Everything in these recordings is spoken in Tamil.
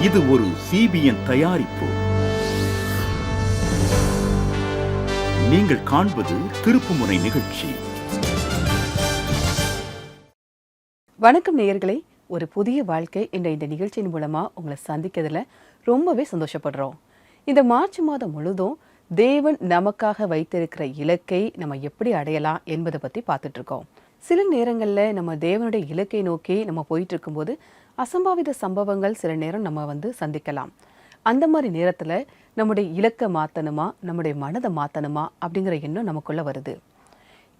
இது ஒரு CBN தயாரிப்பு. நீங்கள் காண்பது திருப்புமுனை நிகழ்ச்சி. வணக்கம் நேயர்களே, ஒரு புதிய வாழ்க்கை என்ற இந்த நிகழ்ச்சியின் மூலமா உங்களை சந்திக்கிறதுல ரொம்பவே சந்தோஷப்படுறோம். இந்த மார்ச் மாதம் முழுதும் தேவன் நமக்காக வைத்திருக்கிற இலக்கை நம்ம எப்படி அடையலாம் என்பதை பற்றி பார்த்துட்டு இருக்கோம். சில நேரங்களில் நம்ம தேவனுடைய இலக்கை நோக்கி நம்ம போயிட்டு இருக்கும்போது அசம்பாவித சம்பவங்கள் சில நேரம் நம்ம சந்திக்கலாம். அந்த மாதிரி நேரத்தில் நம்முடைய இலக்கை மாற்றணுமா, நம்முடைய மனதை மாற்றணுமா அப்படிங்கிற எண்ணம் நமக்குள்ள வருது.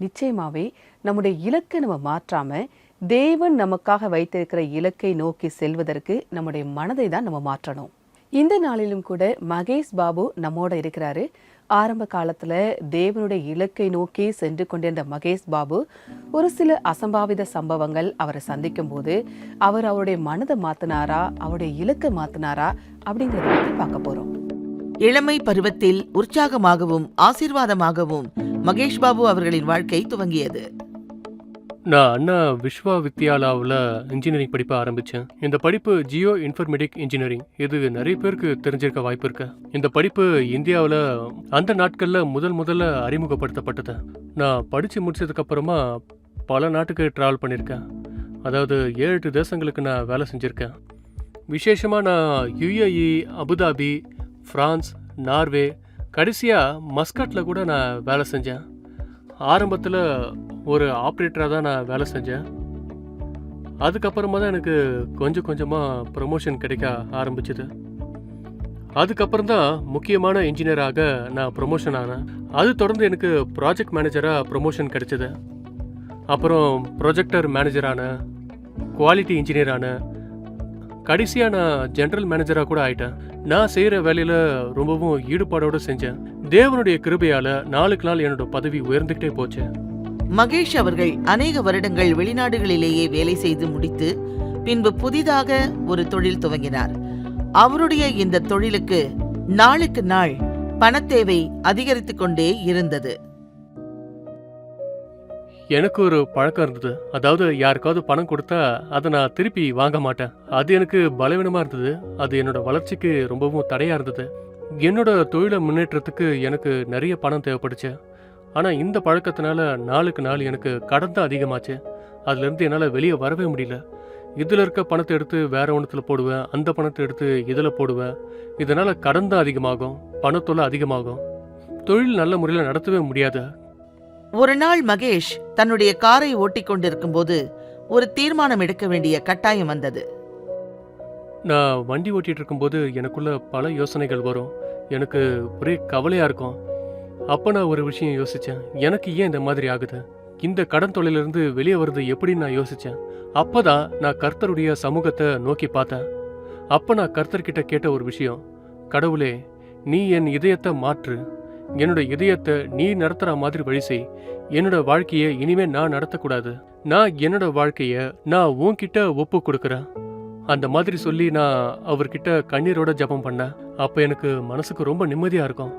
நிச்சயமாகவே நம்முடைய இலக்கை நம்ம மாற்றாமல் தேவன் நமக்காக வைத்திருக்கிற இலக்கை நோக்கி செல்வதற்கு நம்முடைய மனதை தான் நம்ம மாற்றணும். இந்த நாளிலும் கூட மகேஷ் பாபு நம்மோட இருக்கிறாரு. ஆரம்ப காலத்தில் தேவனுடைய இலக்கை நோக்கி சென்று கொண்டிருந்த மகேஷ் பாபு ஒரு சில அசம்பாவித சம்பவங்கள் அவரை சந்திக்கும் போது அவருடைய மனதை மாத்தினாரா, அவருடைய இலக்கை மாத்தினாரா அப்படிங்கிறத பற்றி பார்க்க போறோம். இளமை பருவத்தில் உற்சாகமாகவும் ஆசீர்வாதமாகவும் மகேஷ் பாபு அவர்களின் வாழ்க்கை துவங்கியது. நான் அண்ணா விஸ்வா வித்யாலாவில் இன்ஜினியரிங் படிப்ப ஆரம்பித்தேன். இந்த படிப்பு ஜியோ இன்ஃபர்மேட்டிக் இன்ஜினியரிங். இது நிறைய பேருக்கு தெரிஞ்சிருக்க வாய்ப்பு இருக்கு. இந்த படிப்பு இந்தியாவில் அந்த நாட்களில் முதல்ல அறிமுகப்படுத்தப்பட்டது. நான் படித்து முடிச்சதுக்கப்புறமா பல நாட்டுக்கு ட்ராவல் பண்ணியிருக்கேன். அதாவது 7-8 தேசங்களுக்கு நான் வேலை செஞ்சுருக்கேன். விசேஷமாக நான் UAE, அபுதாபி, ஃப்ரான்ஸ், நார்வே, கடைசியாக மஸ்கட்டில் கூட நான் வேலை செஞ்சேன். ஆரம்பத்தில் ஒரு ஆப்ரேட்டராக தான் நான் வேலை செஞ்சேன். அதுக்கப்புறமா தான் எனக்கு கொஞ்சம் கொஞ்சமாக ப்ரமோஷன் கிடைக்க ஆரம்பிச்சுது. அதுக்கப்புறம் தான் முக்கியமான இன்ஜினியராக நான் ப்ரமோஷன் ஆனேன். அது தொடர்ந்து எனக்கு ப்ராஜெக்ட் மேனேஜராக ப்ரமோஷன் கிடைச்சிது. அப்புறம் ப்ரொஜெக்டர் மேனேஜரான, குவாலிட்டி இன்ஜினியரான, கடைசியாக நான் ஜென்ரல் மேனேஜராக கூட ஆயிட்டேன். நான் செய்கிற வேலையில் ரொம்பவும் ஈடுபாடோடு செஞ்சேன். தேவனுடைய கிருபையால் நாளுக்கு நாள் என்னோட பதவி உயர்ந்துக்கிட்டே போச்சு. மகேஷ் அவர்கள் அநேக வருடங்கள் வெளிநாடுகளிலேயே வேலை செய்து முடித்து பின்பு புதிதாக ஒரு தொழில் துவங்கினார். அவருடைய இந்த தொழிலுக்கு நாளுக்கு நாள் பணத்தேவை அதிகரித்து கொண்டே இருந்தது. எனக்கு ஒரு பழக்கம் இருந்தது. அதாவது யாருக்காவது பணம் கொடுத்தா அதை நான் திருப்பி வாங்க மாட்டேன். அது எனக்கு பலவீனமாக இருந்தது. அது என்னோட வளர்ச்சிக்கு ரொம்பவும் தடையாக இருந்தது. என்னோட தொழிலை முன்னேற்றத்துக்கு எனக்கு நிறைய பணம் தேவைப்படுச்சு. ஆனால் இந்த பழக்கத்தினால நாளுக்கு நாள் எனக்கு கடன் தான் அதிகமாச்சு. அதுலேருந்து என்னால் வெளியே வரவே முடியல. இதில் இருக்க பணத்தை எடுத்து வேற ஒன்றத்தில் போடுவேன், அந்த பணத்தை எடுத்து இதில் போடுவேன். இதனால் கடன் தான் அதிகமாகும், பணத்தொல்லை அதிகமாகும். தொழில் நல்ல முறையில் நடத்தவே முடியாது. ஒரு நாள் மகேஷ் தன்னுடைய காரை ஓட்டிக் கொண்டிருக்கும் போது ஒரு தீர்மானம் எடுக்க வேண்டிய கட்டாயம் வந்தது. நான் வண்டி ஓட்டிகிட்டு இருக்கும்போது எனக்குள்ள பல யோசனைகள் வரும். எனக்கு ஒரே கவலையாக இருக்கும். அப்போ நான் ஒரு விஷயம் யோசித்தேன். எனக்கு ஏன் இந்த மாதிரி ஆகுது, இந்த கடன் தொழிலிருந்து வெளியே வருது எப்படின்னு நான் யோசித்தேன். அப்போ தான் நான் கர்த்தருடைய சமூகத்தை நோக்கி பார்த்தேன். அப்போ நான் கர்த்தர்கிட்ட கேட்ட ஒரு விஷயம், கடவுளே, நீ என் இதயத்தை மாற்று. என்னோட இதயத்தை நீ நடத்துகிற மாதிரி வழி செய். என்னோட வாழ்க்கையை இனிமே நான் நடத்தக்கூடாது. நான் என்னோட வாழ்க்கையை நான் உன்கிட்ட ஒப்பு கொடுக்குறேன். அந்த மாதிரி சொல்லி நான் அவர்கிட்ட கண்ணீரோட ஜெபம் பண்ணேன். அப்போ எனக்கு மனசுக்கு ரொம்ப நிம்மதியாக இருக்கும்.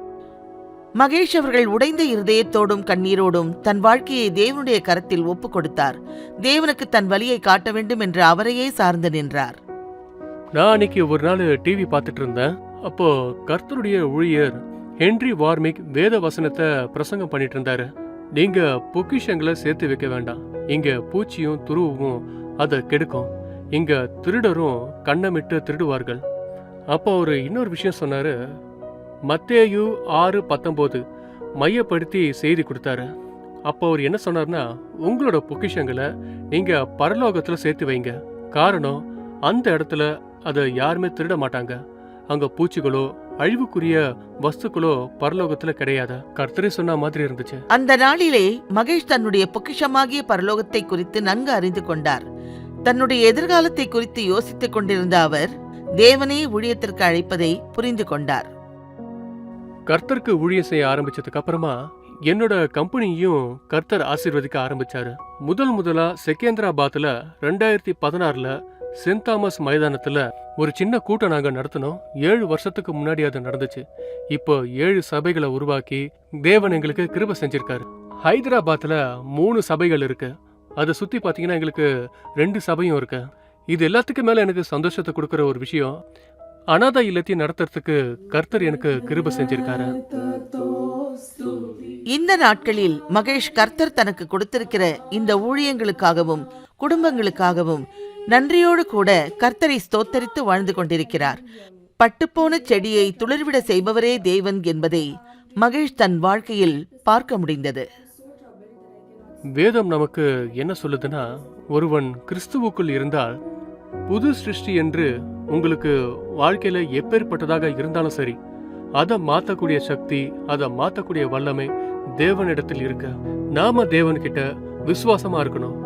மகேஷ் அவர்கள் உடைந்த இருதயத்தோடும் கண்ணீரோடும் தன் வாழ்க்கையை தேவனுடைய கரத்தில் ஒப்பு கொடுத்தார். தேவனுக்கு தன் வழியை காட்ட வேண்டும் என்று அவரையே சார்ந்து நின்றார். நான் அன்னைக்கு ஒரு நாள் டிவி பார்த்துட்டு இருந்தேன். அப்போ கர்த்தருடைய ஊழியர் ஹென்றி வார்மிக் வேத வசனத்தை பிரசங்கம் பண்ணிட்டு இருந்தாரு. நீங்க பொக்கிஷங்களை சேர்த்து வைக்க வேண்டாம். இங்க பூச்சியும் துருவும் அதை கெடுக்கும். இங்க திருடரும் கண்ணமிட்டு திருடுவார்கள். அப்போ அவர் இன்னொரு விஷயம் சொன்னாரு. மத்தேயு 6:19 மையப்படுத்தி செய்தி கொடுத்தாரு. அப்போ அவர் என்ன சொன்னார்னா, உங்களோட பொக்கிஷங்களை நீங்க பரலோகத்துல சேர்த்து வைங்க. காரணம், அந்த இடத்துல அதை யாருமே திருட மாட்டாங்க. அங்க பூச்சிகளோ அழிவுக்குரிய வஸ்துக்களோ பரலோகத்துல கிடையாது. கர்த்தரே சொன்ன மாதிரி இருந்துச்சு. அந்த நாளிலே மகேஷ் தன்னுடைய பொக்கிஷமாகிய பரலோகத்தை குறித்து நன்கு அறிந்து கொண்டார். தன்னுடைய எதிர்காலத்தை குறித்து யோசித்துக் கொண்டிருந்த அவர் தேவனே ஊழியத்திற்கு அழைப்பதை புரிந்து கொண்டார். கர்த்தருக்கு ஊழியம் செய்ய ஆரம்பிச்சதுக்கு அப்புறமா என்னோட கம்பெனியும் கர்த்தர் ஆசீர்வதிக்க ஆரம்பிச்சாரு. முதலா செகேந்திராபாத்ல 2016 சென்ட் தாமஸ் மைதானத்துல ஒரு சின்ன கூட்டம் நாங்க நடத்தினோம். 7 வருஷத்துக்கு முன்னாடி அது நடந்துச்சு. இப்போ 7 சபைகளை உருவாக்கி தேவன் எங்களுக்கு கிருபை செஞ்சிருக்காரு. ஹைதராபாத்ல 3 சபைகள் இருக்கு. அதை சுத்தி பாத்தீங்கன்னா எங்களுக்கு 2 சபையும் இருக்கு. இது எல்லாத்துக்கும் மேல எனக்கு சந்தோஷத்தை கொடுக்குற ஒரு விஷயம், அனாதை இல்லத்தையும் நடத்துறதுக்கு கர்த்தர் எனக்கு கிருபை செஞ்சிருக்காரு. இந்த நாட்களில் மகேஷ் கர்த்தர் தனக்கு கொடுத்திருக்கிற இந்த ஊழியங்களுக்காகவும் குடும்பங்களுக்காகவும் நன்றியோடு கூட கர்த்தரை ஸ்தோத்தரித்து வாழ்ந்து கொண்டிருக்கிறார். பட்டுப்போன செடியை துளிர்விட செய்பவரே தேவன் என்பதை மகேஷ் தன் வாழ்க்கையில் பார்க்க முடிந்தது. வேதம் நமக்கு என்ன சொல்லுதுன்னா, ஒருவன் கிறிஸ்துவுக்குள் இருந்தால் புது சிருஷ்டி என்று உங்களுக்கு வாழ்க்கையில எப்பேற்பட்டதாக இருந்தாலும் சரி, அதை மாத்தக்கூடிய சக்தி, அதை மாத்தக்கூடிய வல்லமை தேவனிடத்தில் இருக்க நாம தேவன்கிட்ட விசுவாசமா இருக்கணும்.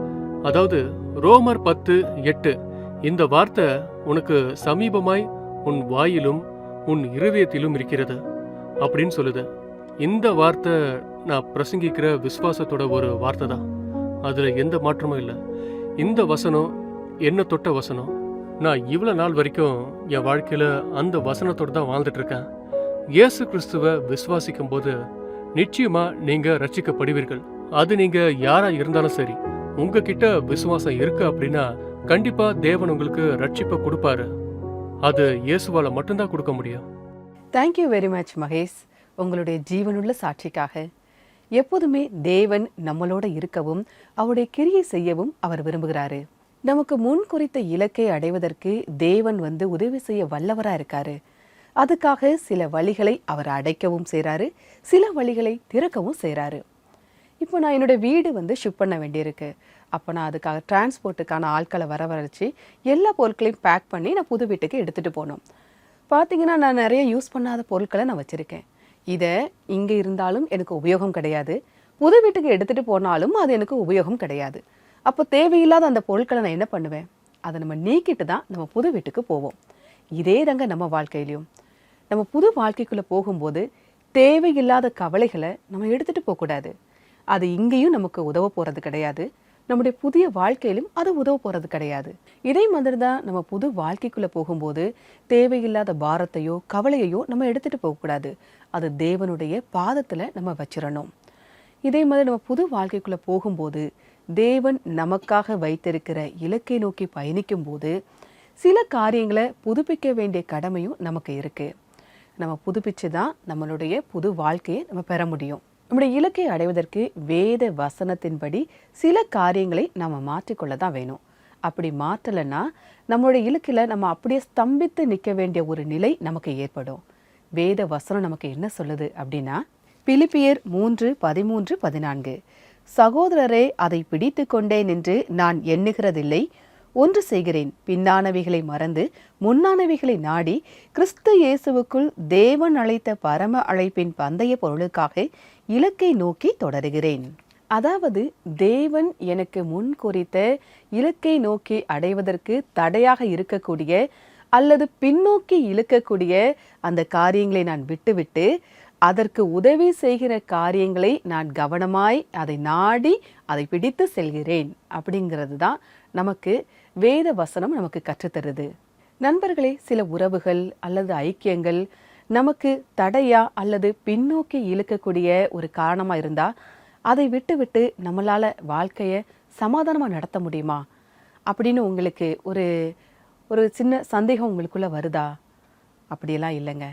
அதாவது ரோமர் 10:8 இந்த வார்த்தை உனக்கு சமீபமாய் உன் வாயிலும் உன் இருதயத்திலும் இருக்கிறது அப்படின்னு சொல்லுது. இந்த வார்த்தை நான் பிரசங்கிக்கிற விசுவாசத்தோட ஒரு வார்த்தை தான். அதுல எந்த மாற்றமும் இல்லை. இந்த வசனம் என்ன தொட்ட வசனம். நான் இவ்வளவு நாள் வரைக்கும் என் வாழ்க்கையில அந்த வசனத்தோட தான் வாழ்ந்துட்டு இருக்கேன். இயேசு கிறிஸ்துவ விசுவாசிக்கும் போது நிச்சயமா நீங்க ரட்சிக்கப்படுவீர்கள். அது நீங்க யாரா இருந்தாலும் சரி, உங்ககிட்ட விசுவாசம் இருக்கு அப்படின்னா கண்டிப்பா தேவன் உங்களுக்கு ரட்சிப்பை கொடுப்பாரு. அது இயேசுவால மட்டும்தான் கொடுக்க முடியும். தேங்க்யூ வெரி மச் மகேஷ், உங்களுடைய ஜீவனுள்ள சாட்சிக்காக. எப்போதுமே தேவன் நம்மளோட இருக்கவும் அவருடைய கிரியை செய்யவும் அவர் விரும்புகிறாரு. நமக்கு முன் குறித்த இலக்கை அடைவதற்கு தேவன் உதவி செய்ய வல்லவரா இருக்காரு. அதுக்காக சில வழிகளை அவர் அடைக்கவும் செய்கிறாரு, சில வழிகளை திறக்கவும் செய்கிறாரு. இப்போ நான் என்னோட வீடு ஷிஃப்ட் பண்ண வேண்டியிருக்கு. அப்போ நான் அதுக்காக டிரான்ஸ்போர்ட்டுக்கான ஆட்களை வரவழைச்சி எல்லா பொருட்களையும் பேக் பண்ணி நான் புது வீட்டுக்கு எடுத்துகிட்டு போனோம். பார்த்தீங்கன்னா நான் நிறைய யூஸ் பண்ணாத பொருட்களை நான் வச்சுருக்கேன். இதை இங்கே இருந்தாலும் எனக்கு உபயோகம் கிடையாது, புது வீட்டுக்கு எடுத்துகிட்டு போனாலும் அது எனக்கு உபயோகம் கிடையாது. அப்போ தேவையில்லாத அந்த பொருட்களை நான் என்ன பண்ணுவேன், அதை நம்ம நீக்கிட்டு தான் நம்ம புது வீட்டுக்கு போவோம். இதே தாங்க நம்ம வாழ்க்கையிலையும். நம்ம புது வாழ்க்கைக்குள்ளே போகும்போது தேவையில்லாத கவலைகளை நம்ம எடுத்துகிட்டு போகக்கூடாது. அது இங்கேயும் நமக்கு உதவ போகிறது கிடையாது, நம்முடைய புதிய வாழ்க்கையிலும் அது உதவ போகிறது கிடையாது. இதே மாதிரி தான் நம்ம புது வாழ்க்கைக்குள்ளே போகும்போது தேவையில்லாத பாரத்தையோ கவலையையோ நம்ம எடுத்துகிட்டு போகக்கூடாது. அது தேவனுடைய பாதத்தில் நம்ம வச்சிடணும். இதே மாதிரி நம்ம புது வாழ்க்கைக்குள்ளே போகும்போது தேவன் நமக்காக வைத்திருக்கிற இலக்கை நோக்கி பயணிக்கும் போது சில காரியங்களை புதுப்பிக்க வேண்டிய கடமையும் நமக்கு இருக்குது. நம்ம புதுப்பிச்சு தான் நம்மளுடைய புது வாழ்க்கையை நம்ம பெற முடியும். நம்முடைய இலக்கை அடைவதற்கு வேத வசனத்தின்படி சில காரியங்களை நம்ம மாற்றிக்கொள்ள தான் வேணும். அப்படி மாற்றலைன்னா நம்மளுடைய இலக்கில் நம்ம அப்படியே ஸ்தம்பித்து நிற்க வேண்டிய ஒரு நிலை நமக்கு ஏற்படும். வேத வசனம் நமக்கு என்ன சொல்லுது அப்படின்னா, பிலிப்பியர் 3:13-14, சகோதரரே, அதை பிடித்து கொண்டே நின்று நான் எண்ணுகிறதில்லை, ஒன்று செய்கிறேன், பின்னானவைகளை மறந்து முன்னானவைகளை நாடி கிறிஸ்து இயேசுவுக்குள் தேவன் அழைத்த பரம அழைப்பின் பந்தய பொருளுக்காக இலக்கை நோக்கி தொடருகிறேன். அதாவது தேவன் எனக்கு முன் குறித்த இலக்கை நோக்கி அடைவதற்கு தடையாக இருக்கக்கூடிய அல்லது பின்னோக்கி இழுக்கக்கூடிய அந்த காரியங்களை நான் விட்டுவிட்டு அதற்கு உதவி செய்கிற காரியங்களை நான் கவனமாய் அதை நாடி அதை பிடித்து செல்கிறேன். அப்படிங்கிறது தான் நமக்கு வேத வசனம் நமக்கு கற்றுத்தருது. நண்பர்களே, சில உறவுகள் அல்லது ஐக்கியங்கள் நமக்கு தடையா அல்லது பின்னோக்கி இழுக்கக்கூடிய ஒரு காரணமாக இருந்தால் அதை விட்டு நம்மளால் வாழ்க்கையை சமாதானமாக நடத்த முடியுமா அப்படின்னு உங்களுக்கு ஒரு சின்ன சந்தேகம் உங்களுக்குள்ளே வருதா? அப்படியெல்லாம் இல்லைங்க.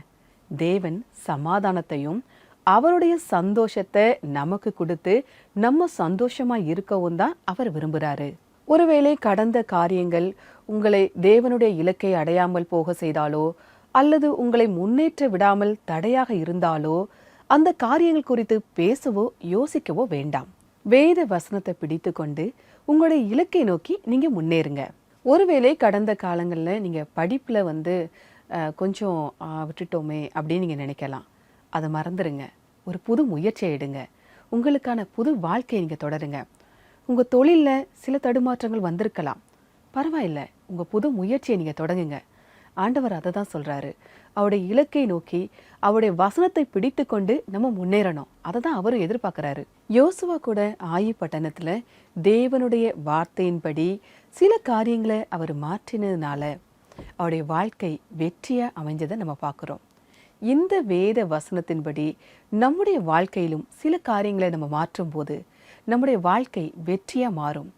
தேவன் சமாதானத்தையும் அவருடைய சந்தோஷத்தை நமக்கு கொடுத்து நம்ம சந்தோஷமாக இருக்கவும் தான் அவர் விரும்புகிறாரு. ஒருவேளை கடந்த காரியங்கள் உங்களை தேவனுடைய இலக்கை அடையாமல் போக செய்தாலோ அல்லது உங்களை முன்னேற்ற விடாமல் தடையாக இருந்தாலோ அந்த காரியங்கள் குறித்து பேசவோ யோசிக்கவோ வேண்டாம். வேத வசனத்தை பிடித்து கொண்டு உங்களுடைய இலக்கை நோக்கி நீங்கள் முன்னேறுங்க. ஒருவேளை கடந்த காலங்களில் நீங்கள் படிப்பில் கொஞ்சம் விட்டுட்டோமே அப்படின்னு நீங்கள் நினைக்கலாம். அதை மறந்துடுங்க. ஒரு புது முயற்சியை எடுங்க. உங்களுக்கான புது வாழ்க்கையை நீங்கள் தொடருங்க. உங்கள் தொழிலில் சில தடுமாற்றங்கள் வந்திருக்கலாம், பரவாயில்லை. உங்கள் புது முயற்சியை நீங்கள் தொடங்குங்க. ஆண்டவர் அதை தான் சொல்கிறாரு. அவருடைய இலக்கை நோக்கி அவருடைய வசனத்தை பிடித்து கொண்டு நம்ம முன்னேறணும். அதை தான் அவரும் எதிர்பார்க்குறாரு. யோசுவா கூட ஆயி பட்டணத்தில் தேவனுடைய வார்த்தையின்படி சில காரியங்களை அவர் மாற்றினதுனால அவருடைய வாழ்க்கை வெற்றியாக அமைஞ்சதை நம்ம பார்க்குறோம். இந்த வேத வசனத்தின்படி நம்முடைய வாழ்க்கையிலும் சில காரியங்களை நம்ம மாற்றும் போது நம்முடைய வாழ்க்கை வெற்றியாக மாறும்.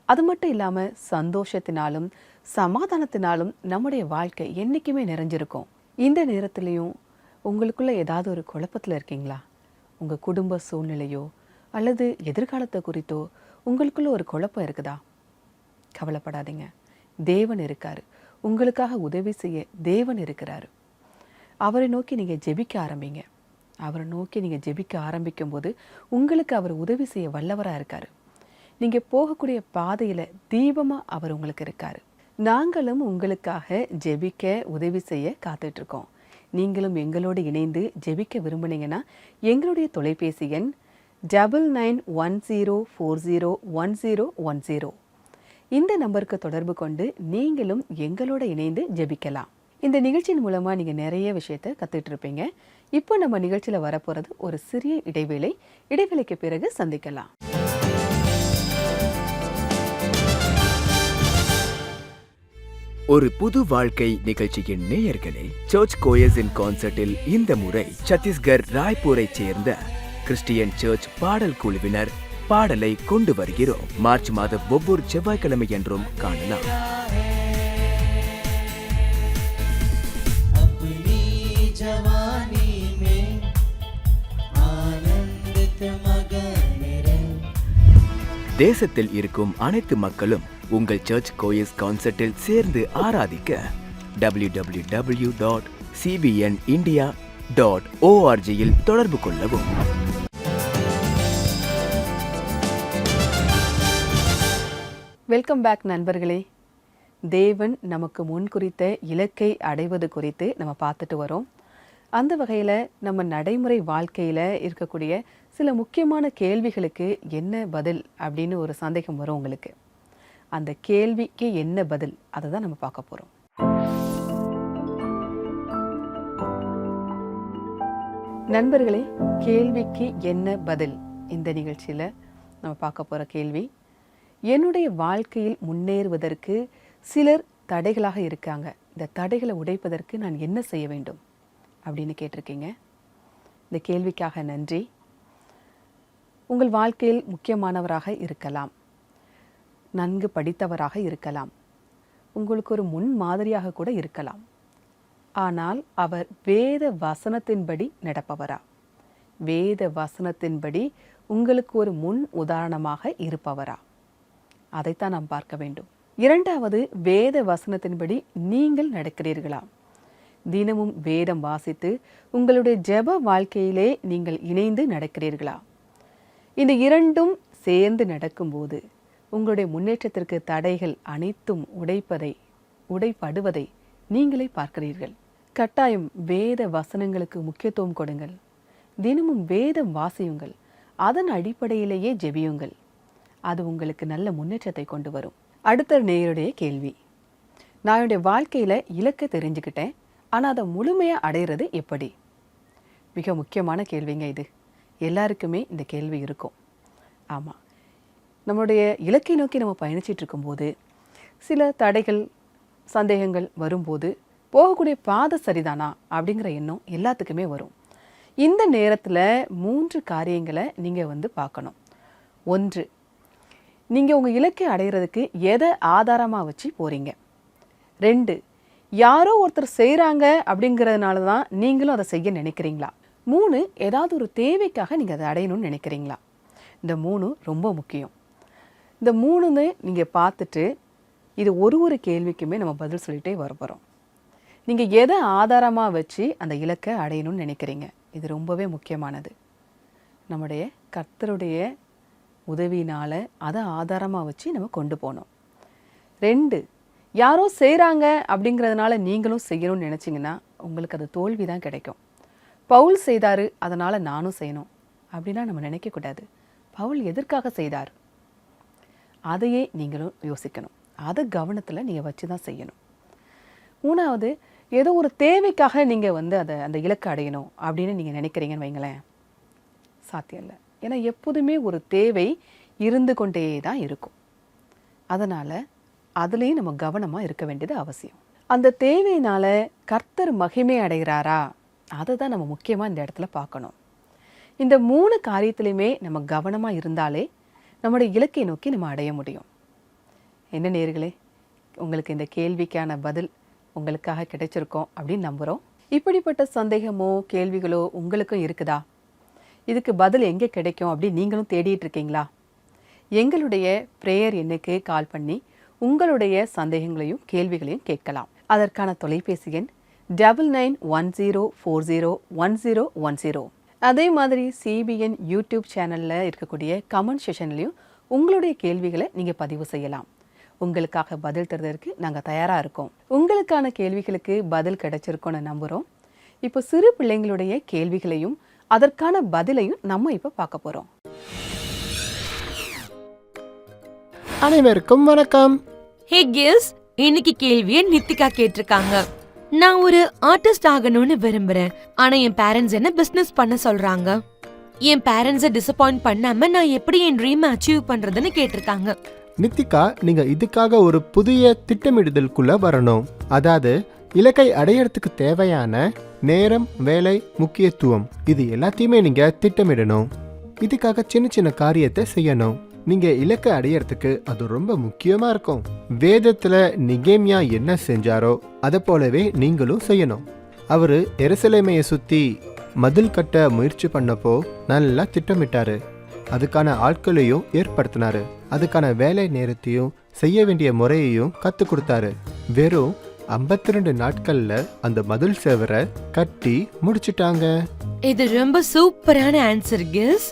அது மட்டும் இல்லாமல் சந்தோஷத்தினாலும் சமாதானத்தினாலும் நம்முடைய வாழ்க்கை என்றைக்குமே நிறைஞ்சிருக்கும். இந்த நேரத்துலையும் உங்களுக்குள்ள ஏதாவது ஒரு குழப்பத்தில் இருக்கீங்களா? உங்கள் குடும்ப சூழ்நிலையோ அல்லது எதிர்காலத்தை குறித்தோ உங்களுக்குள்ள ஒரு குழப்பம் இருக்குதா? கவலைப்படாதீங்க. தேவன் இருக்காரு. உங்களுக்காக உதவி செய்ய தேவன் இருக்கிறாரு. அவரை நோக்கி நீங்கள் ஜெபிக்க ஆரம்பிங்க. அவரை நோக்கி நீங்கள் ஜெபிக்க ஆரம்பிக்கும் போது உங்களுக்கு அவர் உதவி செய்ய வல்லவராக இருக்காரு. நீங்கள் போகக்கூடிய பாதையில் தீபமாக அவர் உங்களுக்கு இருக்காரு. நாங்களும் உங்களுக்காக ஜெபிக்க உதவி செய்ய காத்துட்ருக்கோம். நீங்களும் எங்களோடு இணைந்து ஜெபிக்க விரும்புனீங்கன்னா எங்களுடைய தொலைபேசி எண் 9910401010. இந்த நம்பருக்கு தொடர்பு கொண்டு நீங்களும் எங்களோட இணைந்து ஜெபிக்கலாம். இந்த நிகழ்ச்சியின் மூலமாக நீங்கள் நிறைய விஷயத்தை கற்றுட்டு இருப்பீங்க. இப்போ நம்ம நிகழ்ச்சியில் வரப்போகிறது ஒரு சிறிய இடைவேளை. இடைவேளைக்கு பிறகு சந்திக்கலாம். ஒரு புது வாழ்க்கை நிகழ்ச்சியின் நேயர்களே, சர்ச் கோயர்ஸ் இன் கான்சர்ட்டில் இந்த முறை சத்தீஸ்கர் ராய்ப்பூரை சேர்ந்த கிறிஸ்டியன் சர்ச் பாடல் குழுவினர் பாடலை கொண்டு வருகிறோம். மார்ச் மாதம் ஒவ்வொரு செவ்வாய்க்கிழமை என்றும் காணலாம். தேசத்தில் இருக்கும் அனைத்து மக்களும் உங்கள் சர்ச் கோயர்ஸ் கான்சர்ட்டில் சேர்ந்து ஆராதிக்க www.cbnindia.org இல் தொடர்பு கொள்ளவும். வெல்கம் பேக் நண்பர்களே. தேவன் நமக்கு முன் குறித்த இலக்கை அடைவது குறித்து நம்ம பார்த்துட்டு வரோம். அந்த வகையில் நம்ம நடைமுறை வாழ்க்கையில் இருக்கக்கூடிய சில முக்கியமான கேள்விகளுக்கு என்ன பதில் அப்படின்னு ஒரு சந்தேகம் வரும் உங்களுக்கு. அந்த கேள்விக்கு என்ன பதில், அதை தான் நம்ம பார்க்க போகிறோம். நண்பர்களே, கேள்விக்கு என்ன பதில் இந்த நிகழ்ச்சியில் நம்ம பார்க்க போகிற கேள்வி, என்னுடைய வாழ்க்கையில் முன்னேறுவதற்கு சிலர் தடைகளாக இருக்காங்க. இந்த தடைகளை உடைப்பதற்கு நான் என்ன செய்ய வேண்டும் அப்படின்னு கேட்டிருக்கீங்க. இந்த கேள்விக்காக நன்றி. உங்கள் வாழ்க்கையில் முக்கியமானவராக இருக்கலாம், நன்கு படித்தவராக இருக்கலாம், உங்களுக்கு ஒரு முன் மாதிரியாக கூட இருக்கலாம். ஆனால் அவர் வேத வசனத்தின்படி நடப்பவரா? வேத வசனத்தின்படி உங்களுக்கு ஒரு முன் உதாரணமாக இருப்பவரா? அதைத்தான் நாம் பார்க்க வேண்டும். இரண்டாவது, வேத வசனத்தின்படி நீங்கள் நடக்கிறீர்களா? தினமும் வேதம் வாசித்து உங்களுடைய ஜெப வாழ்க்கையிலே நீங்கள் இணைந்து நடக்கிறீர்களா? இந்த இரண்டும் சேர்ந்து நடக்கும்போது உங்களுடைய முன்னேற்றத்திற்கு தடைகள் அனைத்தும் உடைப்படுவதை நீங்களே பார்க்கிறீர்கள். கட்டாயம் வேத வசனங்களுக்கு முக்கியத்துவம் கொடுங்கள். தினமும் வேதம் வாசியுங்கள். அதன் அடிப்படையிலேயே ஜெபியுங்கள். அது உங்களுக்கு நல்ல முன்னேற்றத்தை கொண்டு வரும். அடுத்த நேயருடைய கேள்வி, நான் என்னுடைய வாழ்க்கையில் இலக்கை தெரிஞ்சுக்கிட்டேன், ஆனால் அதை முழுமையாக அடைகிறது எப்படி? மிக முக்கியமான கேள்விங்க இது. எல்லாருக்குமே இந்த கேள்வி இருக்கும். ஆமாம், நம்மளுடைய இலக்கை நோக்கி நம்ம பயணிச்சிட்டு இருக்கும்போது சில தடைகள், சந்தேகங்கள் வரும்போது போகக்கூடிய பாதை சரிதானா அப்படிங்கிற எண்ணம் எல்லாத்துக்குமே வரும். இந்த நேரத்தில் 3 காரியங்களை நீங்கள் பார்க்கணும். 1, நீங்கள் உங்கள் இலக்கை அடைகிறதுக்கு எதை ஆதாரமாக வச்சு போகிறீங்க. 2, யாரோ ஒருத்தர் செய்கிறாங்க அப்படிங்கிறதுனால தான் நீங்களும் அதை செய்ய நினைக்கிறீங்களா? 3, ஏதாவது ஒரு தேவைக்காக நீங்கள் அதை அடையணும்னு நினைக்கிறீங்களா? இந்த 3 ரொம்ப முக்கியம். இந்த 3 நீங்கள் பார்த்துட்டு இது ஒரு கேள்விக்குமே நம்ம பதில் சொல்லிகிட்டே வரப்போகிறோம். நீங்கள் எதை ஆதாரமாக வச்சு அந்த இலக்கை அடையணும்னு நினைக்கிறீங்க? இது ரொம்பவே முக்கியமானது. நம்முடைய கர்த்தருடைய உதவினால் அதை ஆதாரமாக வச்சு நம்ம கொண்டு போகணும். 2, யாரோ செய்கிறாங்க அப்படிங்கிறதுனால நீங்களும் செய்யணும்னு நினச்சிங்கன்னா உங்களுக்கு அது தோல்வி தான் கிடைக்கும். பவுல் செய்தார், அதனால் நானும் செய்யணும் அப்படின்னா நம்ம நினைக்கக்கூடாது. பவுல் எதற்காக செய்தார், அதையே நீங்களும் யோசிக்கணும். அதை கவனத்தில் நீங்கள் வச்சு தான் செய்யணும். 3வது, ஏதோ ஒரு தேவைக்காக நீங்கள் அந்த இலக்கை அடையணும் அப்படின்னு நீங்கள் நினைக்கிறீங்கன்னு வைங்களேன், சாத்தியம் இல்லை. ஏன்னா எப்போதுமே ஒரு தேவை இருந்து கொண்டே தான் இருக்கும். அதனால் அதுலேயும் நம்ம கவனமாக இருக்க வேண்டியது அவசியம். அந்த தேவையினால் கர்த்தர் மகிமை அடைகிறாரா, அதை தான் நம்ம முக்கியமாக இந்த இடத்துல பார்க்கணும். இந்த 3 காரியத்திலையுமே நம்ம கவனமாக இருந்தாலே நம்முடைய இலக்கை நோக்கி நம்ம அடைய முடியும். என்ன நேயர்களே, உங்களுக்கு இந்த கேள்விக்கான பதில் உங்களுக்காக கிடைச்சிருக்கோம் அப்படின்னு நம்புகிறோம். இப்படிப்பட்ட சந்தேகமோ கேள்விகளோ உங்களுக்கும் இருக்குதா? இதுக்கு பதில் எங்கே கிடைக்கும் அப்படின்னு நீங்களும் தேடிட்டு இருக்கீங்களா? எங்களுடைய ப்ரேயர் எண்ணுக்கு கால் பண்ணி உங்களுடைய சந்தேகங்களையும் கேள்விகளையும் கேட்கலாம். அதற்கான தொலைபேசி எண் 9910401010. அதே மாதிரி சிபிஎன் யூடியூப் சேனலில் இருக்கக்கூடிய கமெண்ட் செஷன்லையும் உங்களுடைய கேள்விகளை நீங்கள் பதிவு செய்யலாம். உங்களுக்காக பதில் தருவதற்கு நாங்கள் தயாராக இருக்கோம். உங்களுக்கான கேள்விகளுக்கு பதில் கிடைச்சிருக்கோன்னு நம்புகிறோம். இப்போ சிறு பிள்ளைங்களுடைய கேள்விகளையும் அதற்கான பதிலையும் நம்ம இப்போ பார்க்க போகிறோம். அனைவருக்கும் வணக்கம். ஹே கிஸ், இன்னைக்கு கேள்வியை நித்திகா கேட்டிருக்காங்க. நான் ஒரு ஆர்டிஸ்ட் ஆகணும்னு விரும்புறேன். ஆனா என் பேரண்ட்ஸ் என்ன பிசினஸ் பண்ண சொல்றாங்க. என் பேரண்ட்ஸை டிசப்பாயிண்ட் பண்ணாம நான் எப்படி என் ட்ரீம் அச்சீவ் பண்றதுன்னு கேட்டிருக்காங்க. நித்திகா, நீங்க இதுக்காக ஒரு புதிய திட்டமிடுதலுக்குள்ள வரணும். அதாவது இலக்கை அடையறதுக்கு தேவையான நேரம், வேலை, முக்கியத்துவம் இது எல்லாத்தையுமே நீங்க திட்டமிடணும். இதுக்காக சின்ன சின்ன காரியத்தை செய்யணும். நீங்க இலக்கை அடையறதுக்கு அது ரொம்ப முக்கியமா இருக்கும். வேதத்துல நிகேமியா என்ன செஞ்சாரோ அதை போலவே நீங்களும் செய்யணும். அவரு எருசலேமையை சுத்தி மதில் கட்ட முயற்சி பண்ணப்போ நல்லா திட்டமிட்டாரு. அதுக்கான ஆட்களையும் ஏற்படுத்தினாரு. அதுக்கான வேலை நேரத்தையும் செய்ய வேண்டிய முறையையும் கத்து கொடுத்தாரு. வெறும் 52 நாட்கள்ல அந்த மதில் சேவரை கட்டி முடிச்சிட்டாங்க. இது ரொம்ப சூப்பரான ஆன்சர் கிஸ்.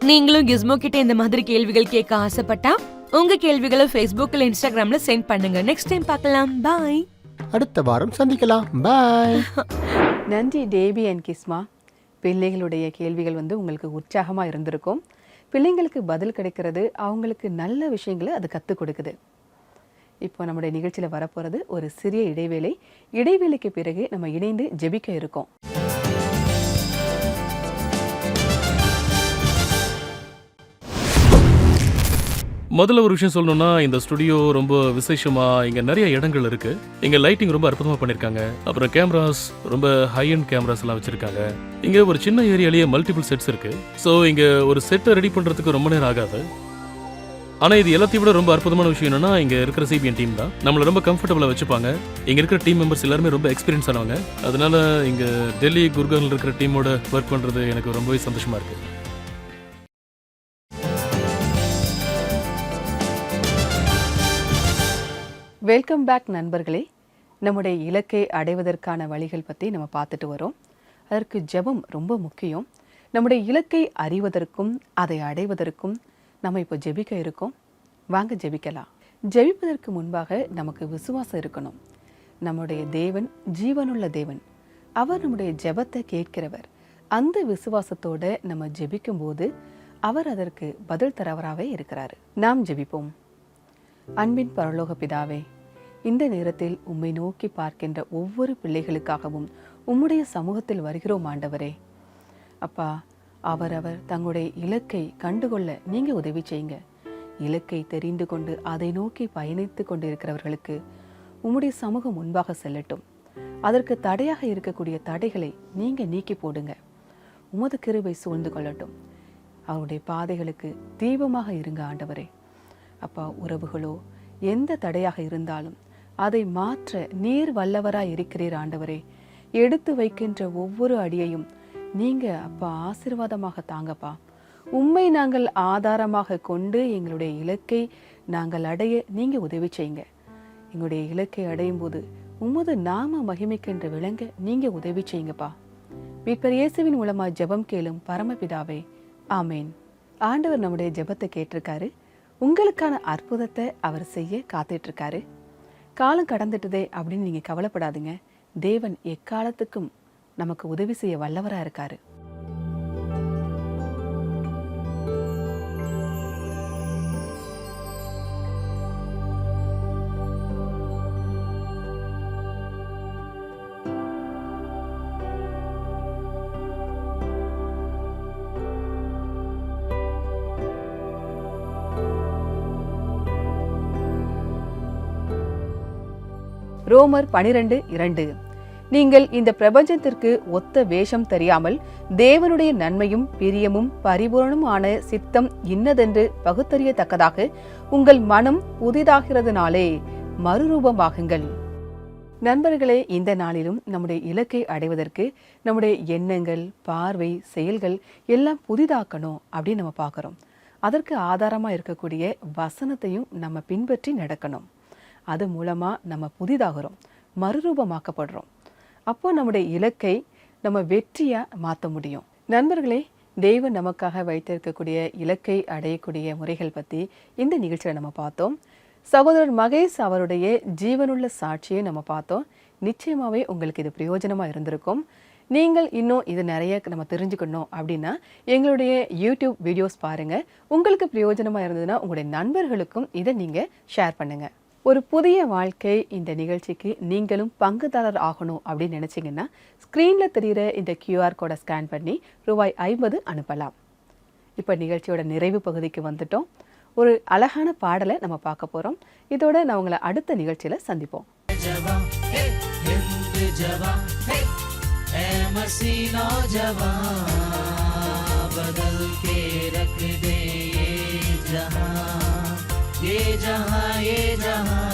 நீங்களும் கிஸ்மோ கிட்ட இந்த மாதிரி கேள்விகள் கேட்க ஆசைப்பட்டா உங்க கேள்விகளை Facebookல இன்ஸ்டாகிராம்ல சென்ட் பண்ணுங்க. நெக்ஸ்ட் டைம் பார்க்கலாம். பாய். அடுத்த வாரம் சந்திக்கலாம். பாய். நன்றி டேபி அண்ட் கிஸ்மா. பிள்ளைகளுடைய கேள்விகள் உங்களுக்கு உற்சாகமாக இருந்திருக்கும். பிள்ளைங்களுக்கு பதில் கிடைக்கிறது, அவங்களுக்கு நல்ல விஷயங்களை அது கற்றுக் கொடுக்குது. இப்போ நம்முடைய நிகழ்ச்சியில் வரப்போகிறது ஒரு சிறிய இடைவேளை. இடைவேளைக்கு பிறகு நம்ம இணைந்து ஜெபிக்க இருக்கோம். முதல்ல ஒரு விஷயம் சொல்லணும்னா, இந்த ஸ்டுடியோ ரொம்ப விசேஷமா இங்க நிறைய இடங்கள் இருக்கு. இங்க லைட்டிங் ரொம்ப அற்புதமா பண்ணிருக்காங்க. அப்புறம் கேமராஸ் ரொம்ப ஹை அண்ட் கேமராஸ் எல்லாம் வச்சிருக்காங்க. இங்க ஒரு சின்ன ஏரியாலேயே மல்டிபிள் செட்ஸ் இருக்கு. ஸோ இங்க ஒரு செட்டை ரெடி பண்றதுக்கு ரொம்ப நேரம் ஆகாது. ஆனா இது எல்லாத்தையும் விட ரொம்ப அற்புதமான விஷயம் என்னன்னா, இங்க இருக்கிற சிபிஎன் டீம் தான் நம்மள ரொம்ப கம்ஃபர்டபுளா வச்சுப்பாங்க. இங்க இருக்கிற டீம் மெம்பர்ஸ் எல்லாருமே ரொம்ப எக்ஸ்பீரியன்ஸ் ஆனவங்க. அதனால இங்க டெல்லி குர்கான்ல இருக்கிற டீமோட ஒர்க் பண்றது எனக்கு ரொம்பவே சந்தோஷமா இருக்கு. வெல்கம் பேக் நண்பர்களே. நம்முடைய இலக்கை அடைவதற்கான வழிகள் பற்றி நம்ம பார்த்துட்டு வரோம். அதற்கு ஜெபம் ரொம்ப முக்கியம். நம்முடைய இலக்கை அறிவதற்கும் அதை அடைவதற்கும் நம்ம இப்போ ஜெபிக்க இருக்கோம். வாங்க ஜெபிக்கலாம். ஜெபிப்பதற்கு முன்பாக நமக்கு விசுவாசம் இருக்கணும். நம்முடைய தேவன் ஜீவனுள்ள தேவன். அவர் நம்முடைய ஜெபத்தை கேட்கிறவர். அந்த விசுவாசத்தோட நம்ம ஜெபிக்கும் போது அவர் அதற்கு பதில் தரவராகவே இருக்கிறாரு. நாம் ஜெபிப்போம். அன்பின் பரலோக பிதாவே, இந்த நேரத்தில் உம்மை நோக்கி பார்க்கின்ற ஒவ்வொரு பிள்ளைகளுக்காகவும் உம்முடைய சமூகத்தில் வருகிறோம் ஆண்டவரே. அப்பா, அவரவர் தங்களுடைய இலக்கை கண்டுகொள்ள நீங்க உதவி செய்யுங்க. இலக்கை தெரிந்து கொண்டு அதை நோக்கி பயணித்து கொண்டு இருக்கிறவர்களுக்கு உம்முடைய சமூகம் முன்பாக செல்லட்டும். அதற்கு தடையாக இருக்கக்கூடிய தடைகளை நீங்க நீக்கி போடுங்க. உமது கிருபை சூழ்ந்து கொள்ளட்டும். அவருடைய பாதைகளுக்கு தீபமாக இருங்க ஆண்டவரே. அப்பா, உறவுகளோ எந்த தடையாக இருந்தாலும் அதை மாற்ற நீர் வல்லவராய் இருக்கிறீர் ஆண்டவரே. எடுத்து வைக்கின்ற ஒவ்வொரு அடியையும் நீங்க அப்பா ஆசீர்வாதமாக தாங்கப்பா. உம்மை நாங்கள் ஆதாரமாக கொண்டு எங்களுடைய இலக்கை நாங்கள் அடைய நீங்க உதவி செய்யுங்க. எங்களுடைய இலக்கை அடையும் போது உமது நாம மகிமைக்கென்று விளங்க நீங்க உதவி செய்யுங்கப்பா. மீட்பர் இயேசுவின் மூலமா ஜெபம் கேளும் பரமபிதாவே, ஆமேன். ஆண்டவர் நம்முடைய ஜெபத்தை கேட்டிருக்காரு. உங்களுக்கான அற்புதத்தை அவர் செய்ய காத்துட்டு இருக்காரு. காலம் கடந்துட்டுதே அப்படின்னு நீங்க கவலைப்படாதீங்க. தேவன் எக்காலத்துக்கும் நமக்கு உதவி செய்ய வல்லவரா இருக்காரு. ரோமர் 12:2. நீங்கள் இந்த பிரபஞ்சத்திற்கு ஒத்த வேஷம் தெரியாமல் தேவனுடைய நன்மையும் பிரியமும் பரிபூரணமுமான சித்தம் இன்னதென்று பகுத்தறியத்தக்கதாக உங்கள் மனம் புதிதாகிறதுனாலே மறுரூபமாகுங்கள். நண்பர்களே, இந்த நாளிலும் நம்முடைய இலக்கை அடைவதற்கு நம்முடைய எண்ணங்கள், பார்வை, செயல்கள் எல்லாம் புதிதாக்கணும் அப்படின்னு நம்ம பார்க்குறோம். அதற்கு ஆதாரமாக இருக்கக்கூடிய வசனத்தையும் நம்ம பின்பற்றி நடக்கணும். அது மூலமாக நம்ம புதிதாகிறோம், மறுரூபமாக்கப்படுறோம். அப்போ நம்முடைய இலக்கை நம்ம வெற்றியாக மாற்ற முடியும். நண்பர்களே, தேவன் நமக்காக வைத்திருக்கக்கூடிய இலக்கை அடையக்கூடிய முறைகள் பற்றி இந்த நிகழ்ச்சியில் நம்ம பார்த்தோம். சகோதரர் மகேஷ் அவருடைய ஜீவனுள்ள சாட்சியை நம்ம பார்த்தோம். நிச்சயமாகவே உங்களுக்கு இது பிரயோஜனமாக இருந்திருக்கும். நீங்கள் இன்னும் இது நிறைய நம்ம தெரிஞ்சுக்கணும் அப்படின்னா எங்களுடைய யூடியூப் வீடியோஸ் பாருங்கள். உங்களுக்கு பிரயோஜனமாக இருந்ததுன்னா உங்களுடைய நண்பர்களுக்கும் இதை நீங்கள் ஷேர் பண்ணுங்கள். ஒரு புதிய வாழ்க்கை இந்த நிகழ்ச்சிக்கு நீங்களும் பங்குதாரர் ஆகணும் அப்படின்னு நினச்சிங்கன்னா ஸ்க்ரீனில் தெரிகிற இந்த QR கோடை ஸ்கேன் பண்ணி ₹50 அனுப்பலாம். இப்போ நிகழ்ச்சியோட நிறைவு பகுதிக்கு வந்துட்டோம். ஒரு அழகான பாடலை நம்ம பார்க்க போகிறோம். இதோட நான் உங்களை அடுத்த நிகழ்ச்சியில் சந்திப்போம். ये जहां ये जहां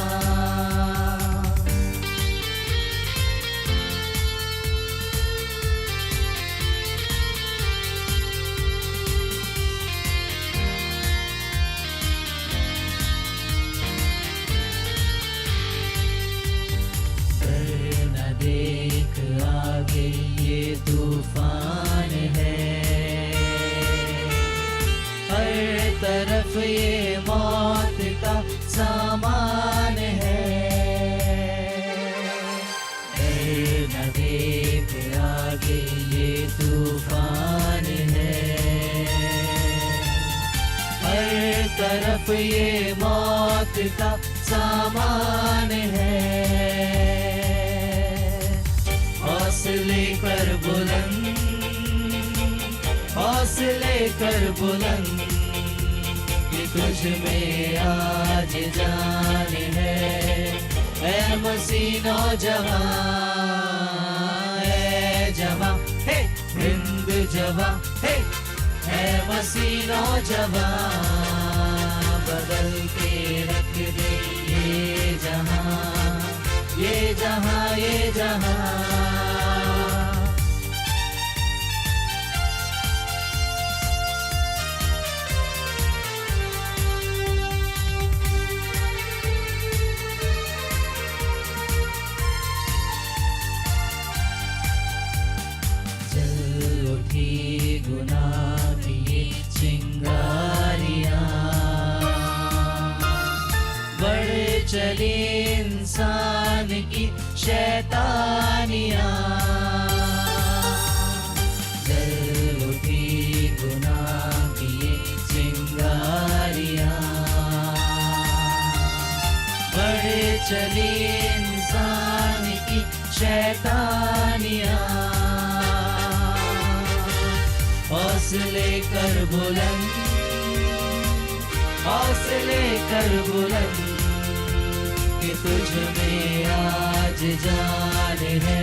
न देख आगे ये तूफान है, हर तरफ ये मौत का सामान है। डर न देख आगे ये तूफान है, हर तरफ ये मौत का सामान है। हौसले कर बुलंद, हौसले कर बुलंद, तुझ में आज जान है। ऐ मसीह नौजवान, ऐ जवान हे हिंद जवान हे, ऐ मसीह नौजवान, बदल के रख दे ये जहां ये जहां ये जहां। चले इंसान की शैतानियाँ, जल उठी गुनाह की ये चिंगारियाँ, बढ़े चले इंसान की शैतानियाँ। हौसले कर बुलंद, हौसले कर बुलंद, तुझ में आज जान है।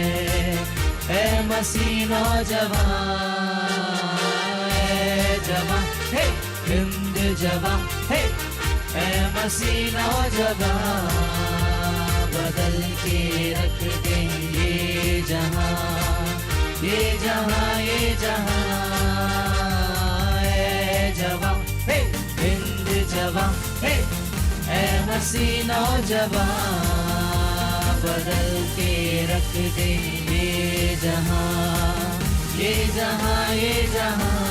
ऐ मसीह नौजवान, ऐ जवान हे हिंद जवान हे, ऐ मसीह नौजवान, बदल के रख दे ये जहां ये जहां ये जहां। ऐ जवान हे हिंद जवान हे, ऐ मसीह नौजवान, बदल के रख दे ये जहां ये जहां ये जहां।